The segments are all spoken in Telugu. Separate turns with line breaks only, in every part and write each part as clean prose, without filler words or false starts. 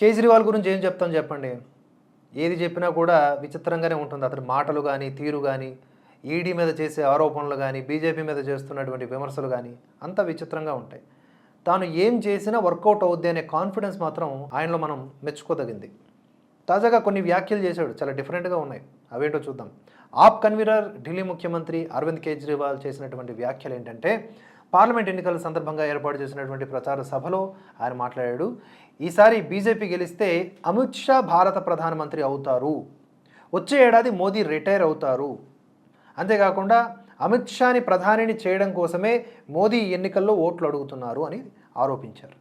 కేజ్రీవాల్ గురించి ఏం చెప్తాం చెప్పండి. ఏది చెప్పినా కూడా విచిత్రంగానే ఉంటుంది. అతని మాటలు గానీ, తీరు గానీ, ఈడీ మీద చేసే ఆరోపణలు గానీ, బీజేపీ మీద చేస్తున్నటువంటి విమర్శలు గానీ అంతా విచిత్రంగా ఉంటాయి. తాను ఏం చేసినా వర్కౌట్ అవుద్ది అనే కాన్ఫిడెన్స్ మాత్రం ఆయనలో మనం మెచ్చుకోదగింది. తాజాగా కొన్ని వ్యాఖ్యలు చేశాడు. చాలా డిఫరెంట్‌గా ఉన్నాయి. అవేంటో చూద్దాం. ఆప్ కన్వీనర్ ఢిల్లీ ముఖ్యమంత్రి అరవింద్ కేజ్రీవాల్ చేసినటువంటి వ్యాఖ్యలు ఏంటంటే, పార్లమెంట్ ఎన్నికల సందర్భంగా ఏర్పాటు చేసినటువంటి ప్రచార సభలో ఆయన మాట్లాడాడు. ఈసారి బీజేపీ గెలిస్తే అమిత్ షా భారత ప్రధానమంత్రి అవుతారు. వచ్చే ఏడాది మోదీ రిటైర్ అవుతారు. అంతేకాకుండా అమిత్ షాని ప్రధానిని చేయడం కోసమే మోదీ ఎన్నికల్లో ఓట్లు అడుగుతున్నారు అని ఆరోపించారు.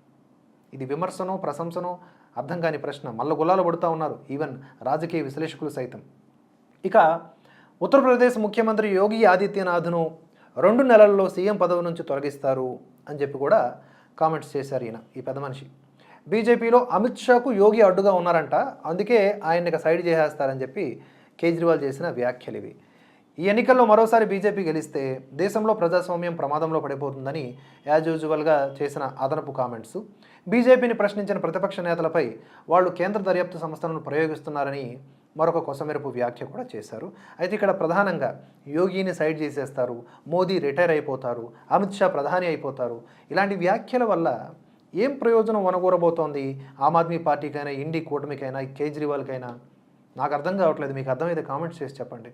ఇది విమర్శనో ప్రశంసనో అర్థం కాని ప్రశ్న. మల్లగుల్లాలు పడుతూ ఉన్నారు ఈవెన్ రాజకీయ విశ్లేషకులు సైతం. ఇక ఉత్తరప్రదేశ్ ముఖ్యమంత్రి యోగి ఆదిత్యనాథ్ను 2 నెలల్లో సీఎం పదవి నుంచి తొలగిస్తారు అని చెప్పి కూడా కామెంట్స్ చేశారు ఈ పెద్ద మనిషి. బీజేపీలో అమిత్ షాకు యోగి అడ్డుగా ఉన్నారంట, అందుకే ఆయన్ని సైడ్ చేసేస్తారని చెప్పి కేజ్రీవాల్ చేసిన వ్యాఖ్యలు ఇవి. ఈ ఎన్నికల్లో మరోసారి బీజేపీ గెలిస్తే దేశంలో ప్రజాస్వామ్యం ప్రమాదంలో పడిపోతుందని యాజ్ యూజువల్గా చేసిన అదనపు కామెంట్స్. బీజేపీని ప్రశ్నించిన ప్రతిపక్ష నేతలపై వాళ్ళు కేంద్ర దర్యాప్తు సంస్థలను ప్రయోగిస్తున్నారని మరొక కొసమెరుపు వ్యాఖ్య కూడా చేశారు. అయితే ఇక్కడ ప్రధానంగా యోగిని సైడ్ చేసేస్తారు, మోదీ రిటైర్ అయిపోతారు, అమిత్ షా ప్రధాని అయిపోతారు, ఇలాంటి వ్యాఖ్యల వల్ల ఏం ప్రయోజనం వనగూరబోతోంది ఆమ్ ఆద్మీ పార్టీకైనా, ఇండి కూటమికైనా, కేజ్రీవాల్కైనా? నాకు అర్థం కావట్లేదు. మీకు అర్థమైతే కామెంట్స్ చేసి చెప్పండి.